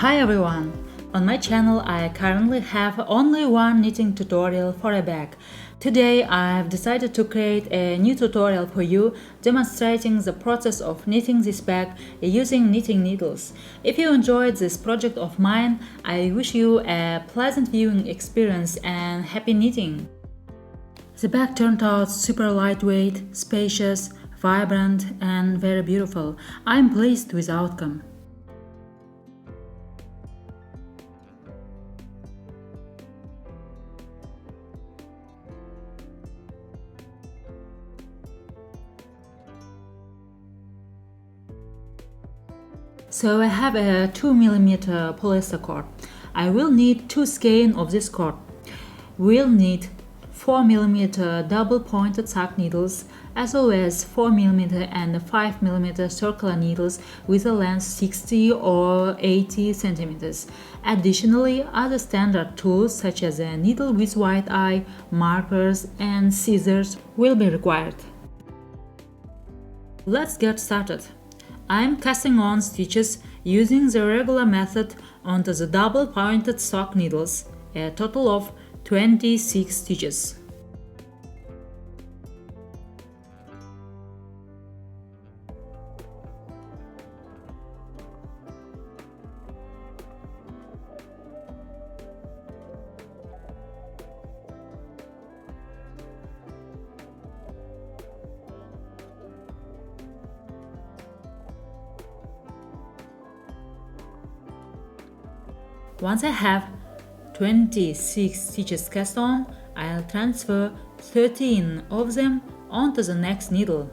Hi everyone! On my channel I currently have only one knitting tutorial for a bag. Today I've decided to create a new tutorial for you demonstrating the process of knitting this bag using knitting needles. If you enjoyed this project of mine, I wish you a pleasant viewing experience and happy knitting! The bag turned out super lightweight, spacious, vibrant and very beautiful. I'm pleased with the outcome. So I have a 2mm polyester cord. I will need 2 skein of this cord. We'll need 4mm double pointed sock needles as well as 4mm and 5mm circular needles with a length 60 or 80 centimeters. Additionally, other standard tools such as a needle with white eye, markers and scissors will be required. Let's get started. I'm casting on stitches using the regular method onto the double pointed sock needles, a total of 26 stitches. Once I have 26 stitches cast on, I'll transfer 13 of them onto the next needle.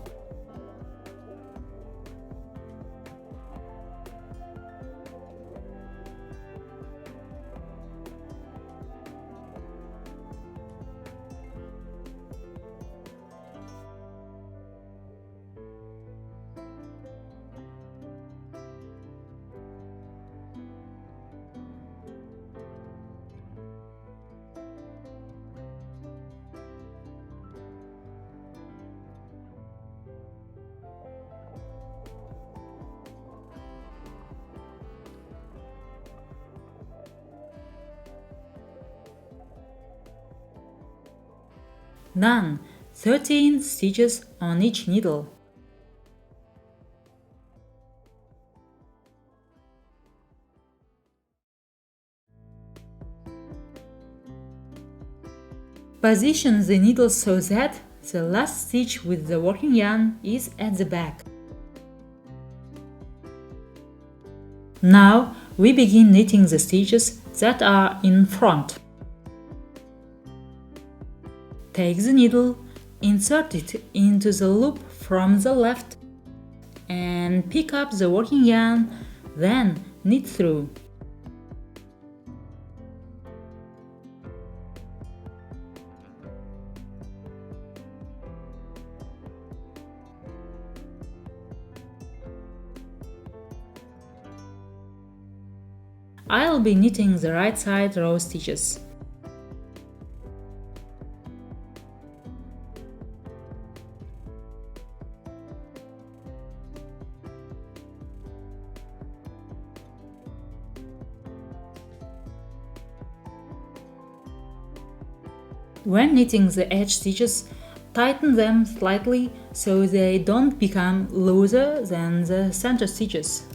Done! 13 stitches on each needle. Position the needle so that the last stitch with the working yarn is at the back. Now we begin knitting the stitches that are in front. Take the needle, insert it into the loop from the left and pick up the working yarn, then knit through. I'll be knitting the right side row stitches. When knitting the edge stitches, tighten them slightly so they don't become looser than the center stitches.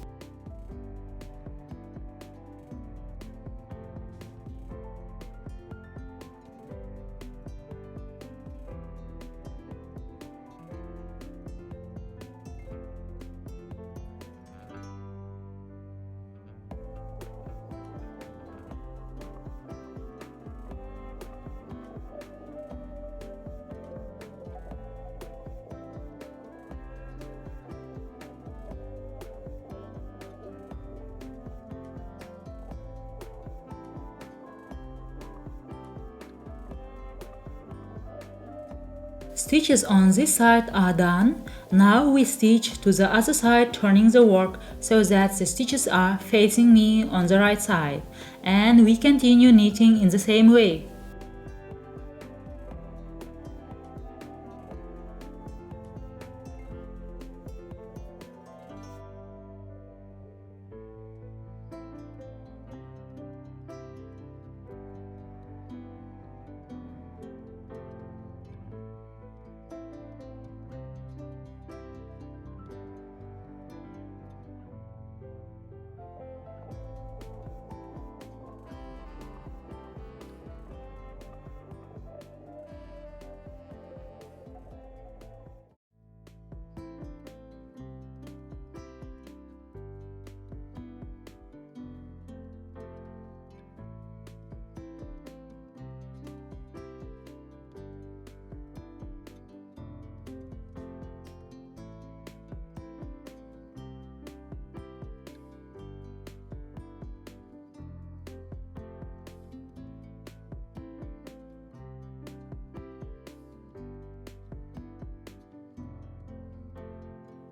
Stitches on this side are done. Now we stitch to the other side, turning the work so that the stitches are facing me on the right side, and we continue knitting in the same way.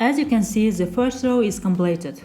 As you can see, the first row is completed.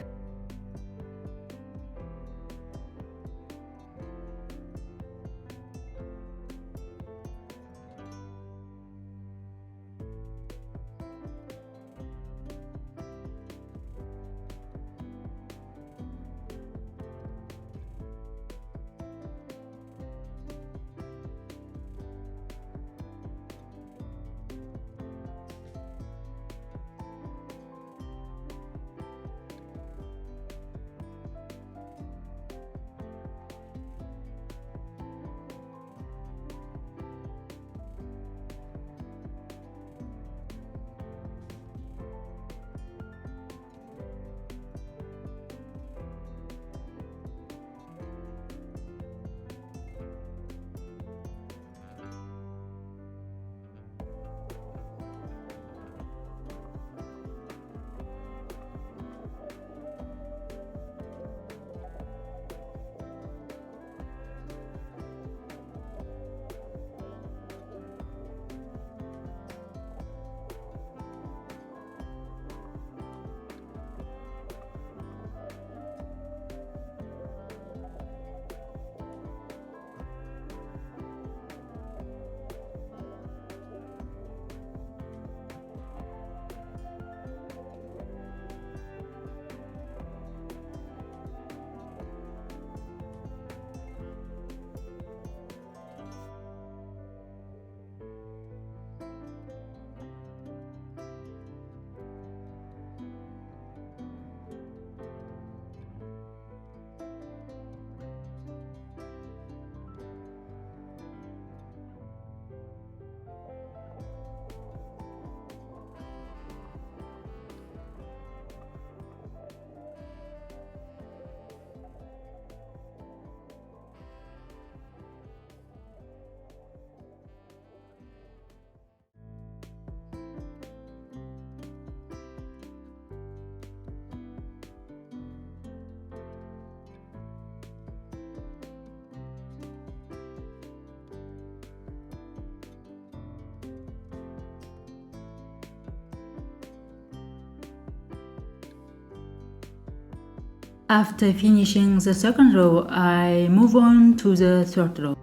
After finishing the second row, I move on to the third row.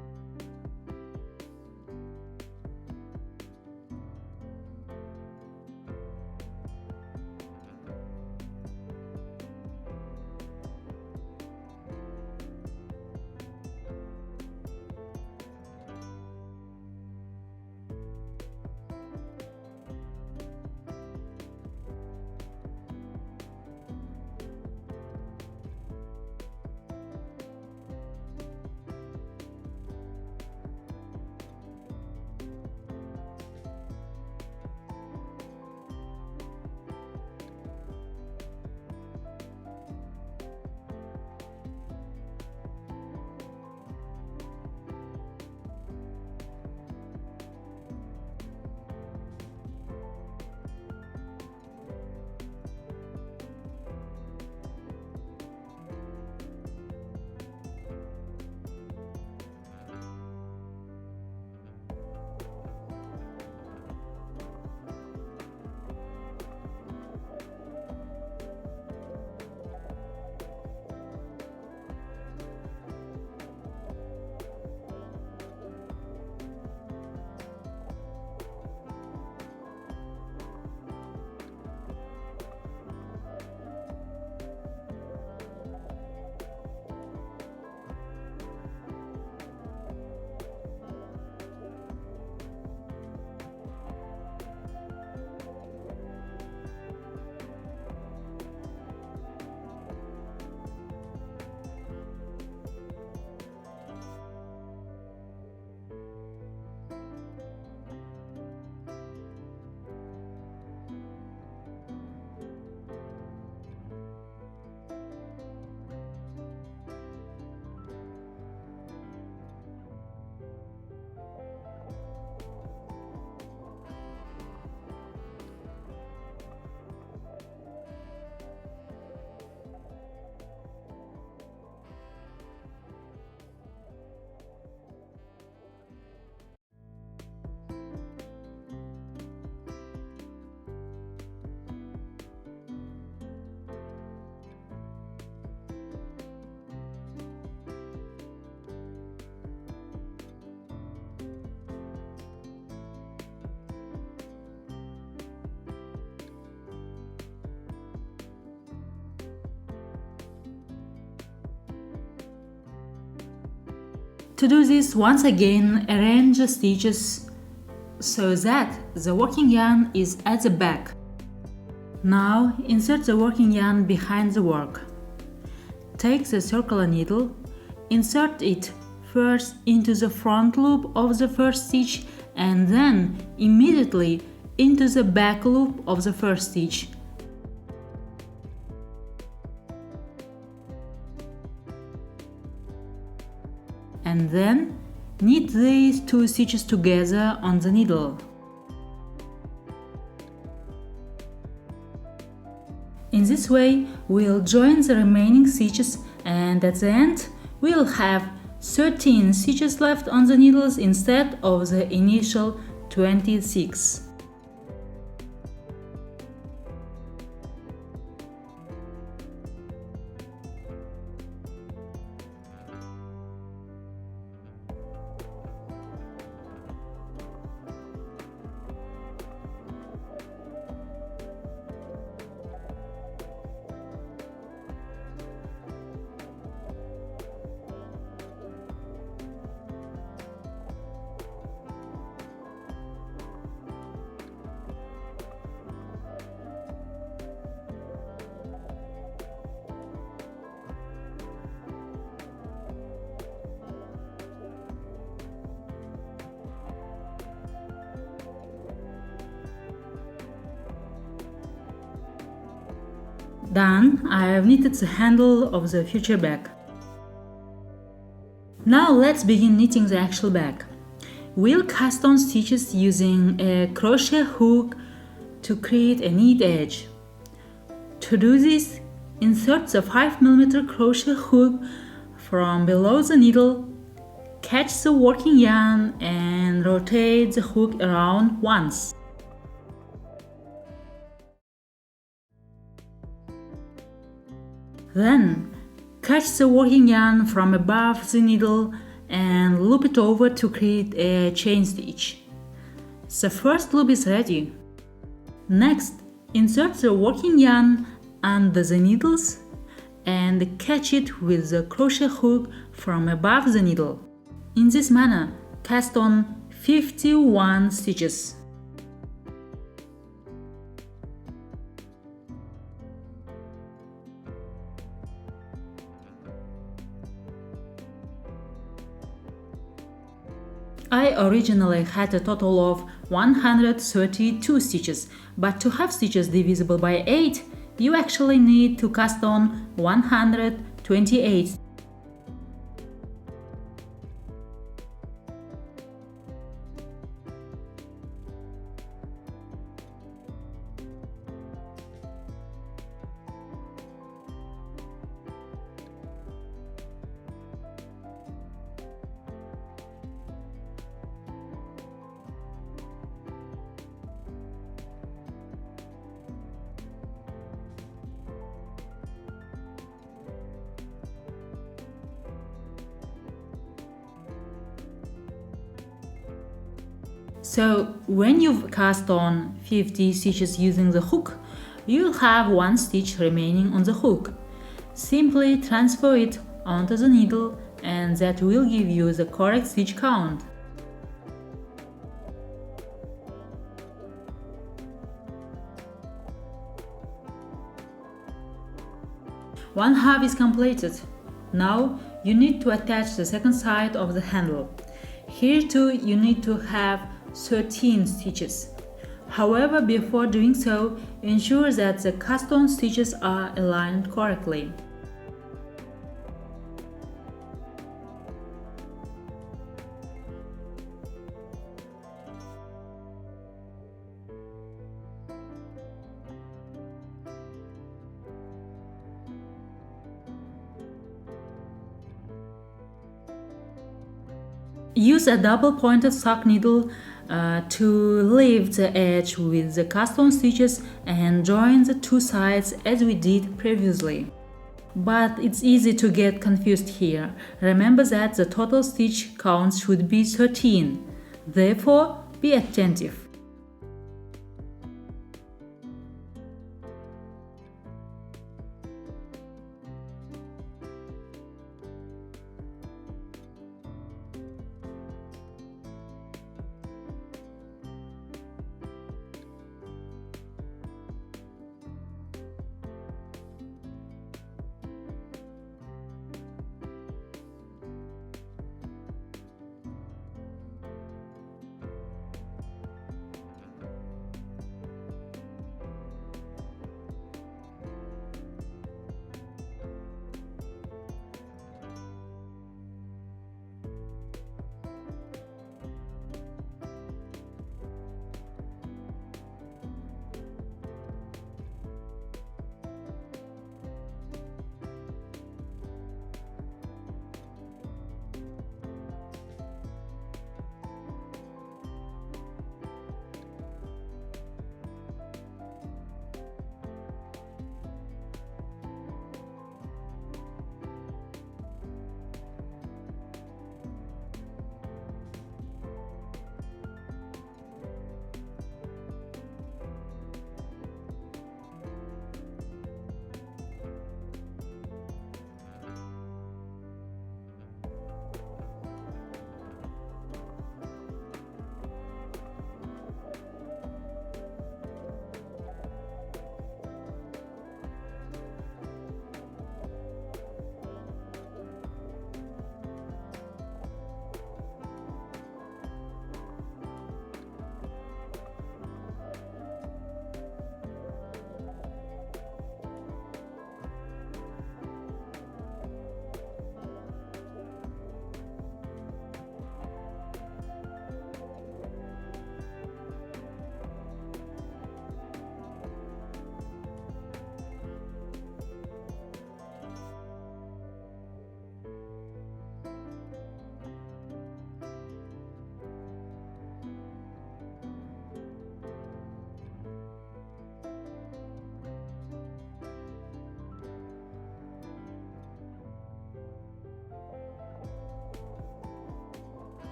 To do this, once again arrange the stitches so that the working yarn is at the back. Now insert the working yarn behind the work. Take the circular needle, insert it first into the front loop of the first stitch and then immediately into the back loop of the first stitch. And then knit these two stitches together on the needle. In this way, we'll join the remaining stitches and at the end, we'll have 13 stitches left on the needles instead of the initial 26. Done, I have knitted the handle of the future bag. Now let's begin knitting the actual bag. We'll cast on stitches using a crochet hook to create a neat edge. To do this, insert the 5mm crochet hook from below the needle, catch the working yarn and rotate the hook around once. Then, catch the working yarn from above the needle and loop it over to create a chain stitch. The first loop is ready. Next, insert the working yarn under the needles and catch it with the crochet hook from above the needle. In this manner, cast on 51 stitches. I originally had a total of 132 stitches, but to have stitches divisible by 8, you actually need to cast on 128. So when you've cast on 50 stitches using the hook, you'll have one stitch remaining on the hook. Simply transfer it onto the needle and that will give you the correct stitch count. One half is completed. Now you need to attach the second side of the handle. Here too you need to have 13 stitches. However, before doing so, ensure that the cast-on stitches are aligned correctly. Use a double-pointed sock needle to lift the edge with the cast-on stitches and join the two sides as we did previously. But it's easy to get confused here. Remember that the total stitch count should be 13. Therefore, be attentive.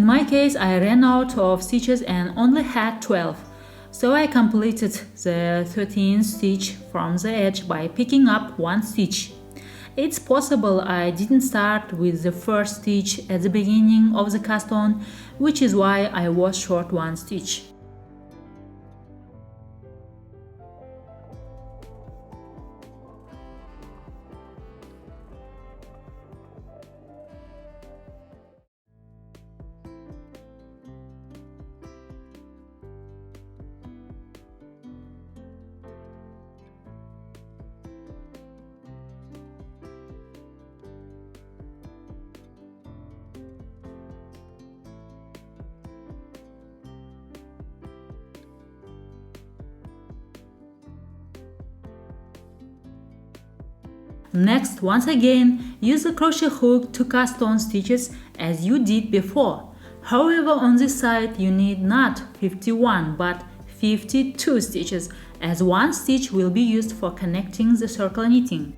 In my case, I ran out of stitches and only had 12. So I completed the 13th stitch from the edge by picking up one stitch. It's possible I didn't start with the first stitch at the beginning of the cast on, which is why I was short one stitch. Next, once again, use the crochet hook to cast on stitches as you did before. However, on this side you need not 51 but 52 stitches, as one stitch will be used for connecting the circle knitting.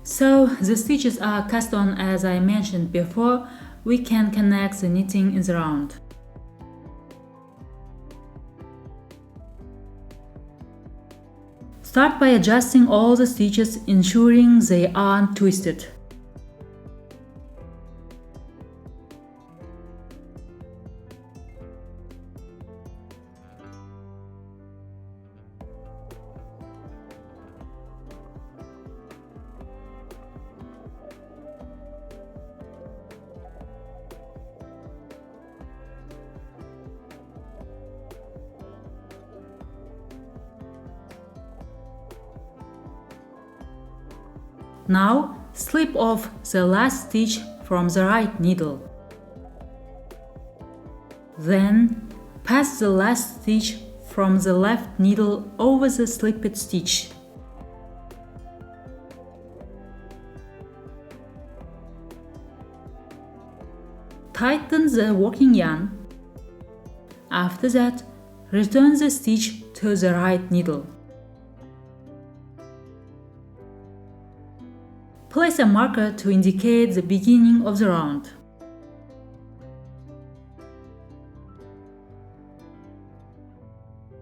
So the stitches are cast on as I mentioned before. We can connect the knitting in the round. Start by adjusting all the stitches, ensuring they aren't twisted. Now, slip off the last stitch from the right needle. Then, pass the last stitch from the left needle over the slipped stitch. Tighten the working yarn. After that, return the stitch to the right needle. Place a marker to indicate the beginning of the round.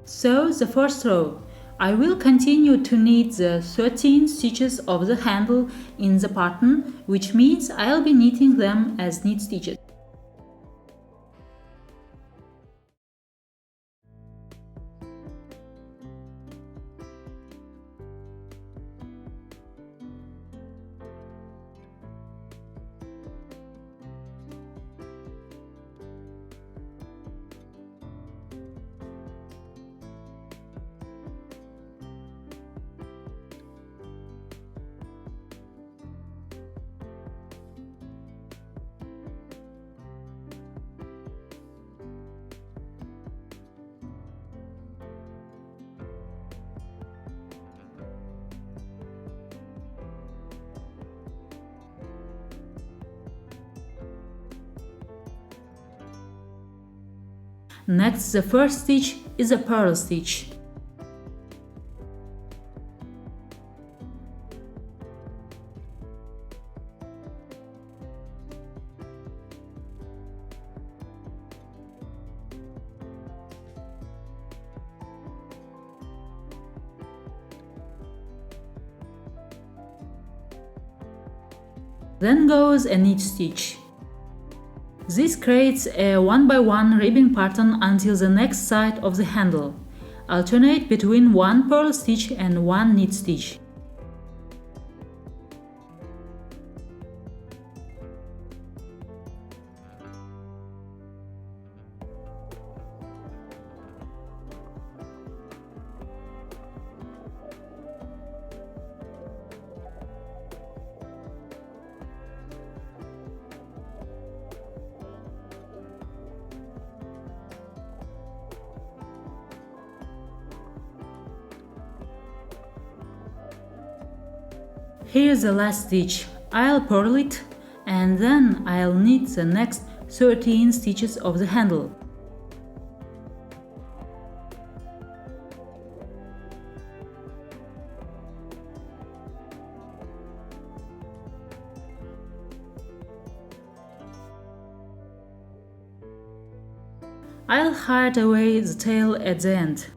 So, the first row. I will continue to knit the 13 stitches of the handle in the pattern, which means I'll be knitting them as knit stitches. Next, the first stitch is a purl stitch. Then goes a knit stitch. This creates a 1x1 ribbing pattern until the next side of the handle. Alternate between one purl stitch and one knit stitch. Here's the last stitch. I'll purl it and then I'll knit the next 13 stitches of the handle. I'll hide away the tail at the end.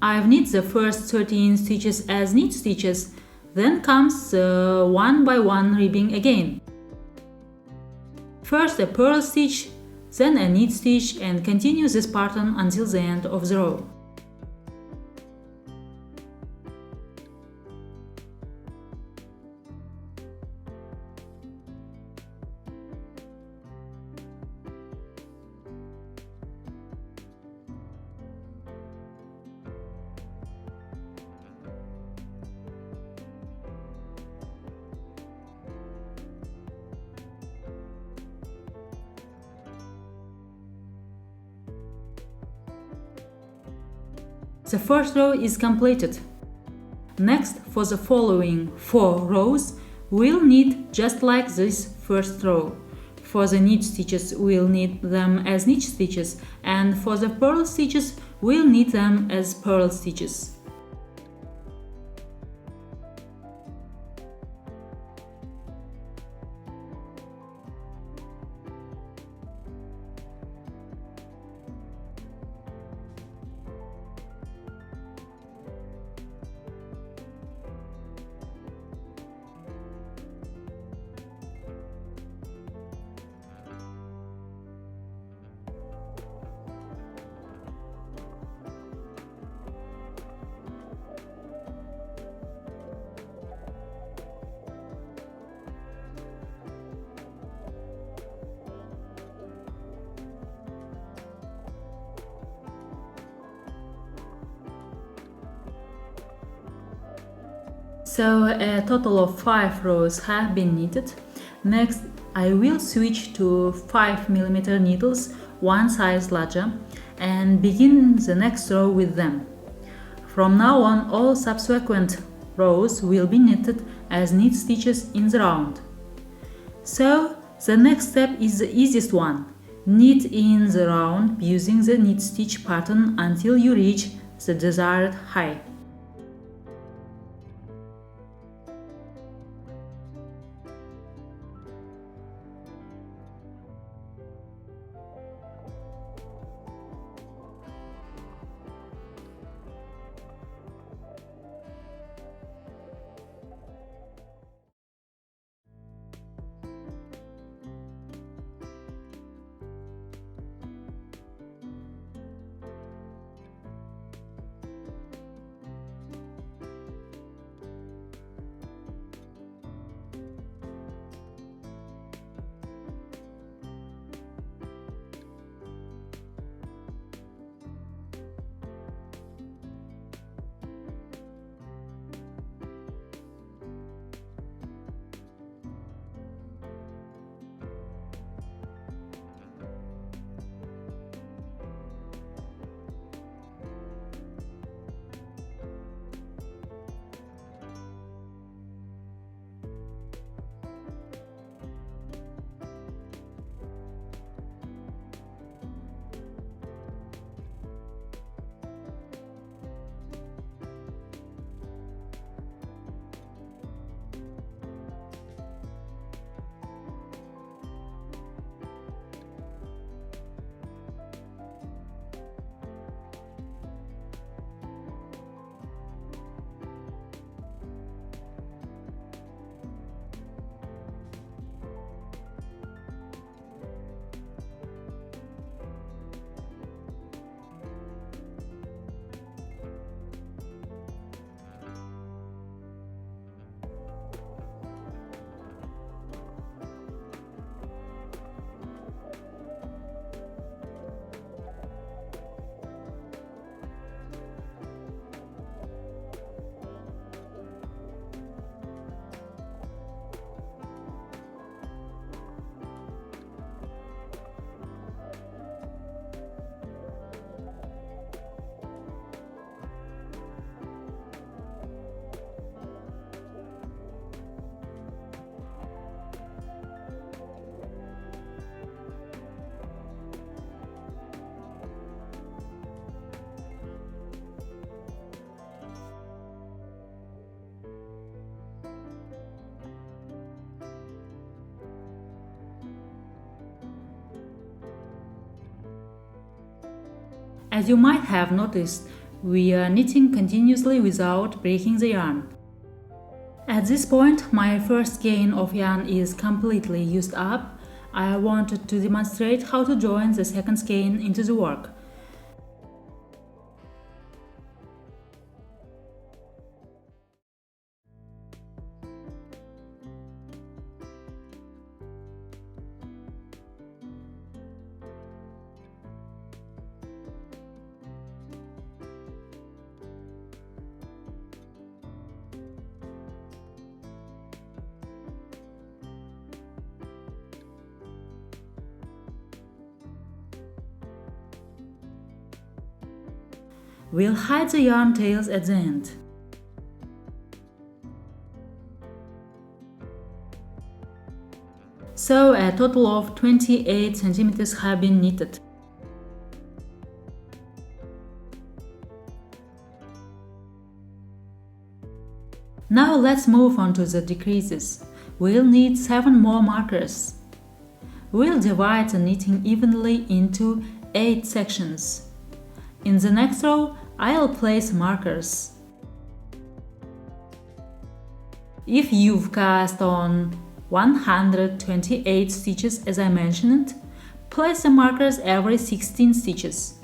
I've knit the first 13 stitches as knit stitches, then comes one by one ribbing again. First a purl stitch, then a knit stitch, and continue this pattern until the end of the row. The first row is completed. Next, for the following 4 rows, we'll knit just like this first row. For the knit stitches, we'll knit them as knit stitches, and for the purl stitches, we'll knit them as purl stitches. So a total of 5 rows have been knitted. Next, I will switch to 5mm needles, one size larger, and begin the next row with them. From now on, all subsequent rows will be knitted as knit stitches in the round. So the next step is the easiest one. Knit in the round using the knit stitch pattern until you reach the desired height. As you might have noticed, we are knitting continuously without breaking the yarn. At this point, my first skein of yarn is completely used up. I wanted to demonstrate how to join the second skein into the work. We'll hide the yarn tails at the end. So a total of 28 centimeters have been knitted. Now let's move on to the decreases. We'll need 7 more markers. We'll divide the knitting evenly into 8 sections. In the next row, I'll place markers. If you've cast on 128 stitches as I mentioned, place the markers every 16 stitches.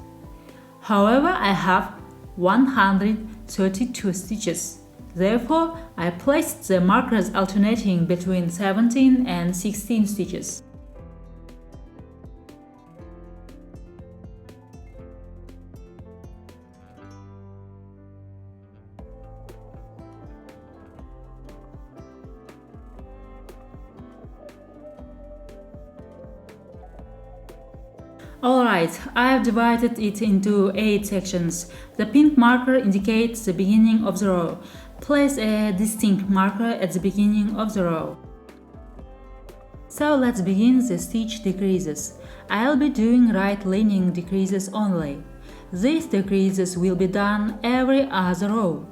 However, I have 132 stitches. Therefore, I placed the markers alternating between 17 and 16 stitches. Alright, I've divided it into 8 sections. The pink marker indicates the beginning of the row. Place a distinct marker at the beginning of the row. So let's begin the stitch decreases. I'll be doing right leaning decreases only. These decreases will be done every other row.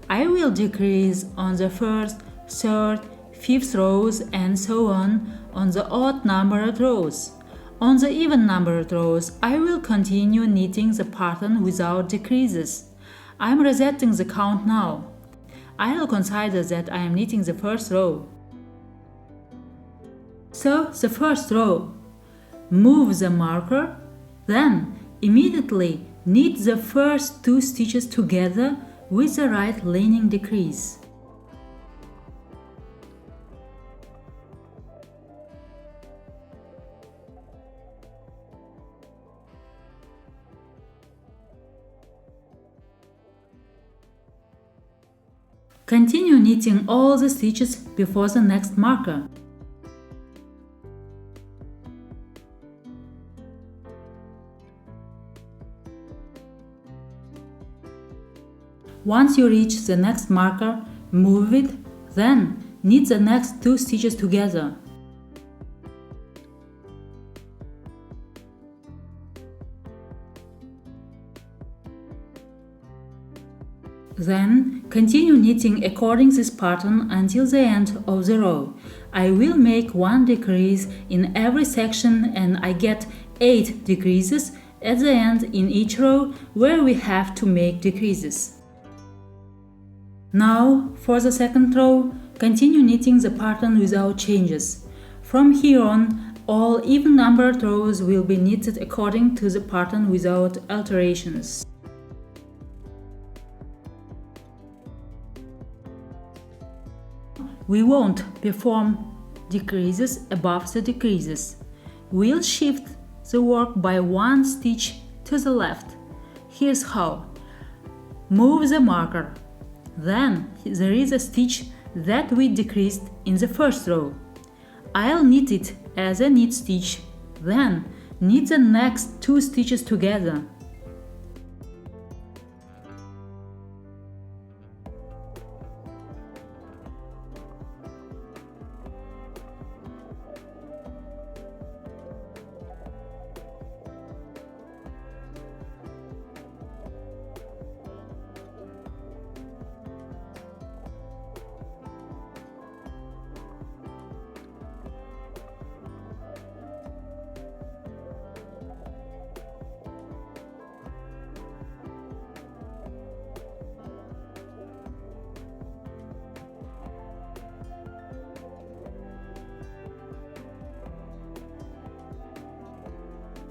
I will decrease on the first, third, fifth rows and so on the odd numbered rows. On the even numbered rows, I will continue knitting the pattern without decreases. I'm resetting the count now. I'll consider that I am knitting the first row. So, the first row. Move the marker, then immediately knit the first 2 stitches together with the right leaning decrease. Continue knitting all the stitches before the next marker. Once you reach the next marker, move it, then knit the next 2 stitches together. Then continue knitting according this pattern until the end of the row. I will make 1 decrease in every section and I get 8 decreases at the end in each row where we have to make decreases. Now for the second row, continue knitting the pattern without changes. From here on, all even numbered rows will be knitted according to the pattern without alterations. We won't perform decreases above the decreases. We'll shift the work by 1 stitch to the left. Here's how. Move the marker. Then there is a stitch that we decreased in the first row. I'll knit it as a knit stitch, then knit the next 2 stitches together.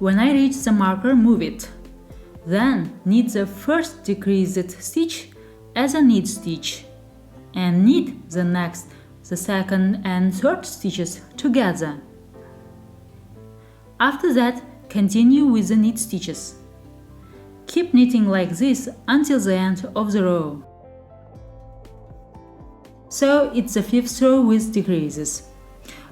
When I reach the marker, move it. Then knit the first decreased stitch as a knit stitch and knit the next, the second and third stitches together. After that, continue with the knit stitches. Keep knitting like this until the end of the row. So it's the 5th row with decreases.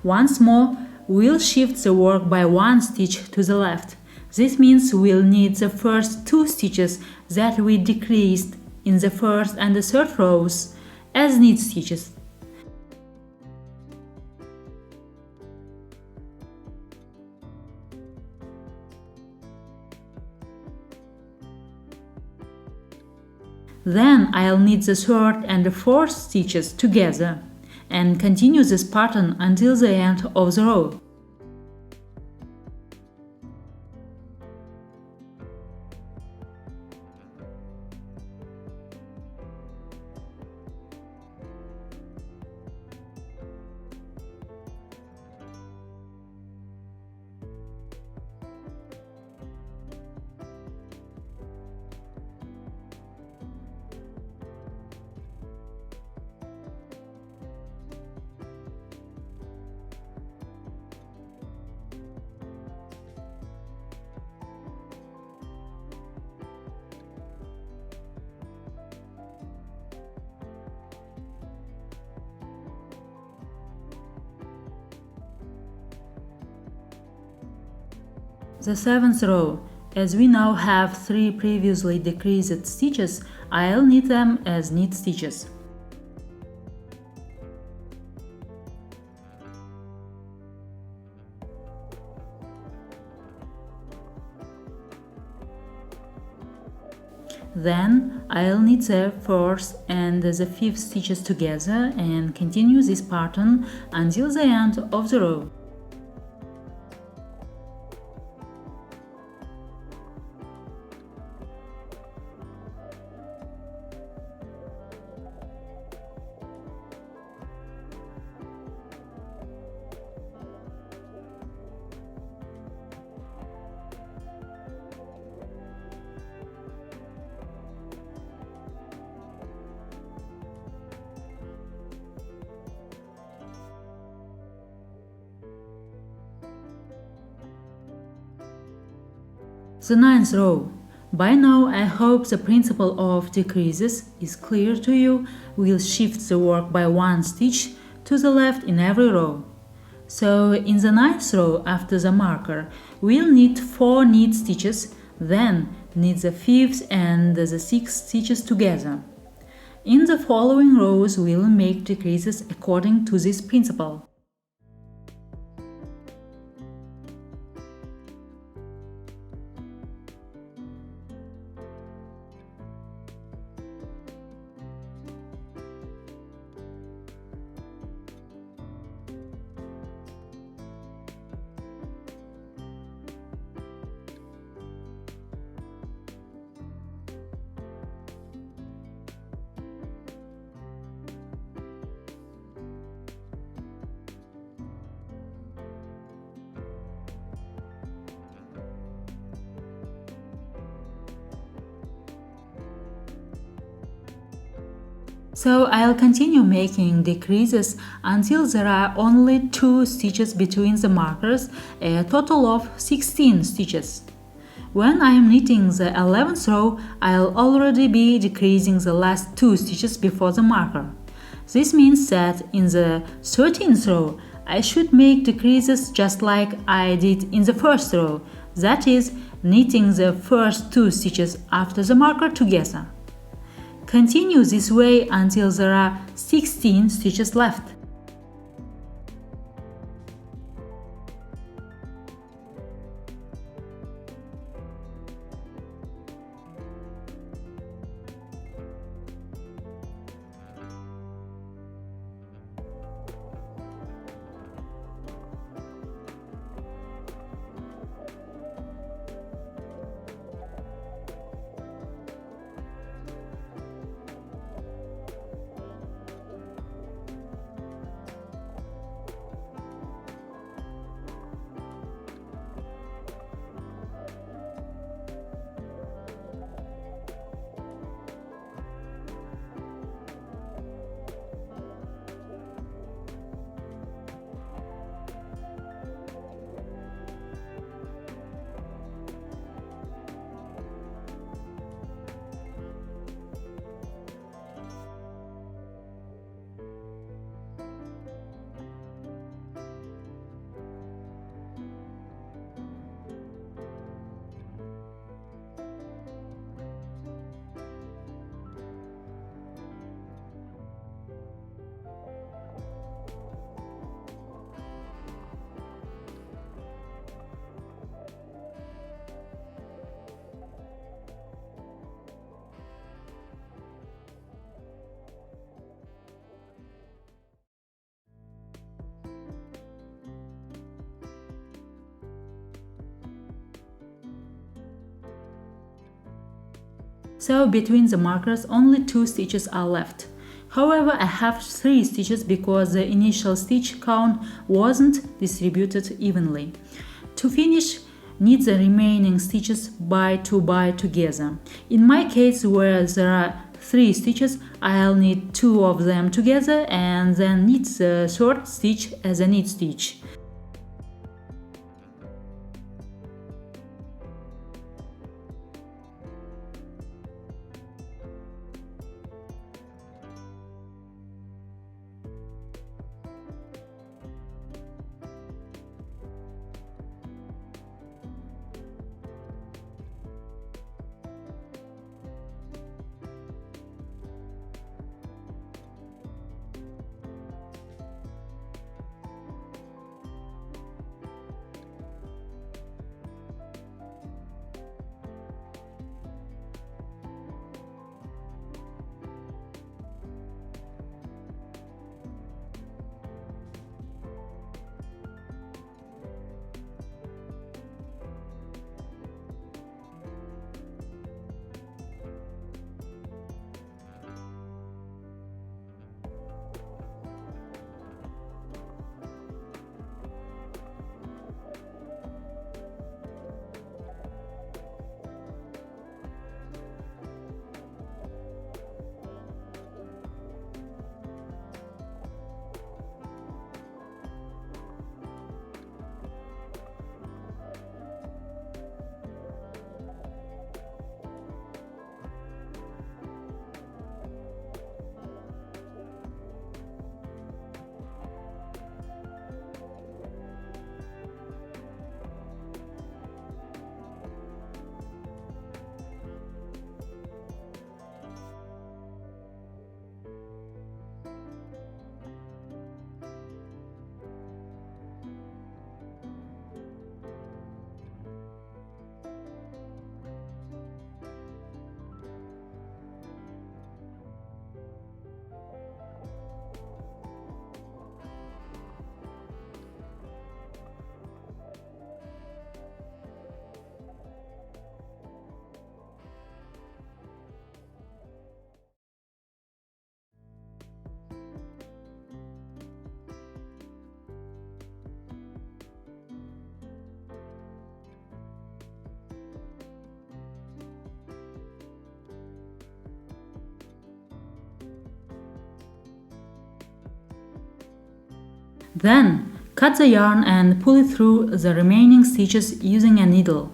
Once more, we'll shift the work by 1 stitch to the left. This means we'll knit the first 2 stitches that we decreased in the 1st and the 3rd rows as knit stitches. Then I'll knit the 3rd and the 4th stitches together and continue this pattern until the end of the row. The 7th row. As we now have 3 previously decreased stitches, I'll knit them as knit stitches. Then I'll knit the 4th and the 5th stitches together and continue this pattern until the end of the row. The 9th row. By now I hope the principle of decreases is clear to you. We'll shift the work by 1 stitch to the left in every row. So in the 9th row after the marker, we'll knit 4 knit stitches, then knit the 5th and the 6th stitches together. In the following rows we'll make decreases according to this principle. So I'll continue making decreases until there are only 2 stitches between the markers, a total of 16 stitches. When I am knitting the 11th row, I'll already be decreasing the last 2 stitches before the marker. This means that in the 13th row, I should make decreases just like I did in the 1st row, that is, knitting the first 2 stitches after the marker together. Continue this way until there are 16 stitches left. So between the markers only 2 stitches are left. However, I have 3 stitches because the initial stitch count wasn't distributed evenly. To finish, knit the remaining stitches by 2 together. In my case, where there are 3 stitches, I'll knit 2 of them together and then knit the 3rd stitch as a knit stitch. Then, cut the yarn and pull it through the remaining stitches using a needle.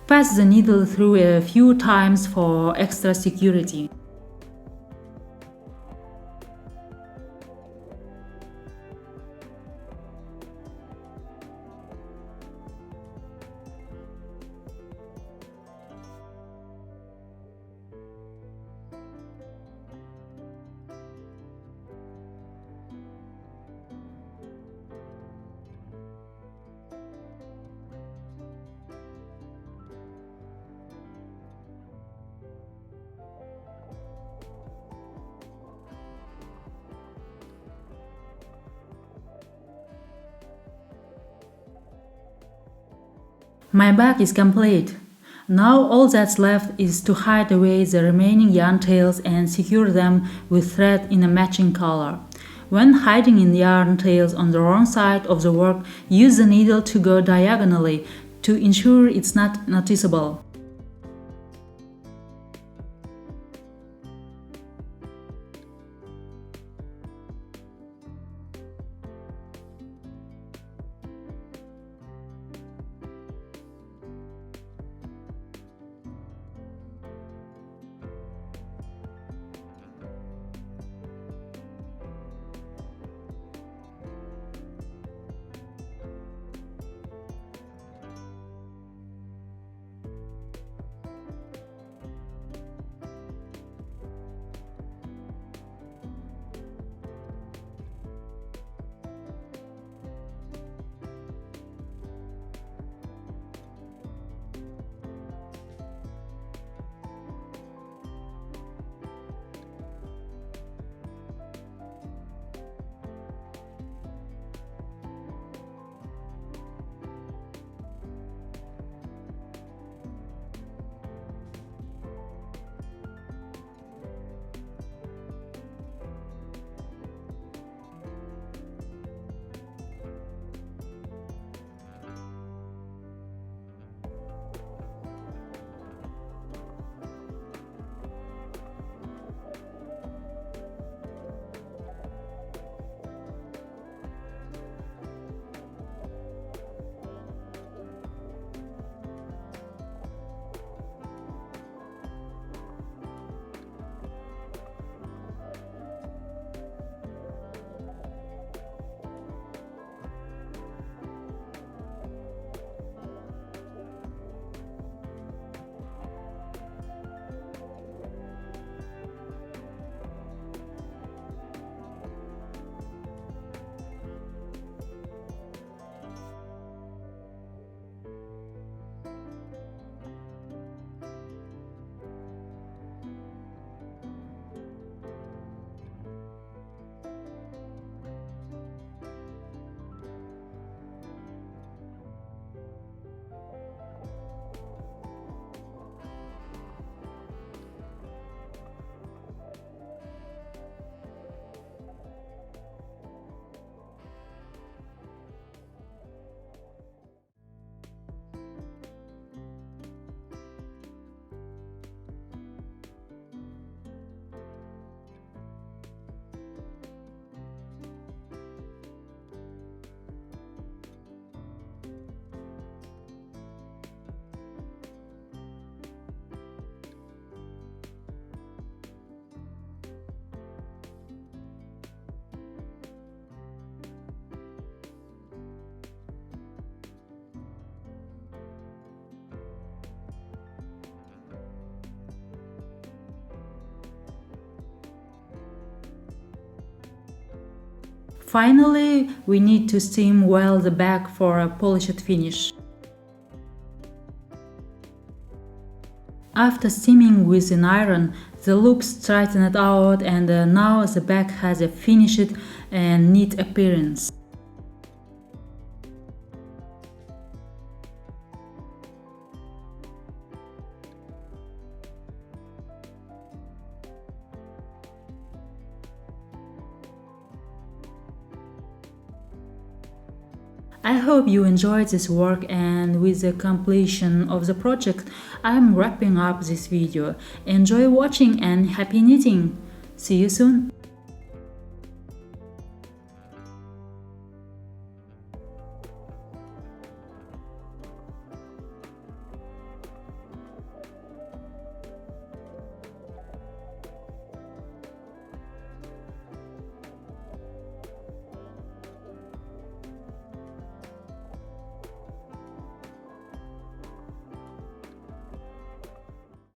Pass the needle through a few times for extra security. My bag is complete. Now all that's left is to hide away the remaining yarn tails and secure them with thread in a matching color. When hiding in yarn tails on the wrong side of the work, use the needle to go diagonally to ensure it's not noticeable. Finally, we need to steam well the bag for a polished finish. After steaming with an iron, the loops straightened out and now the bag has a finished and neat appearance. I hope you enjoyed this work, and with the completion of the project, I am wrapping up this video. Enjoy watching and happy knitting! See you soon!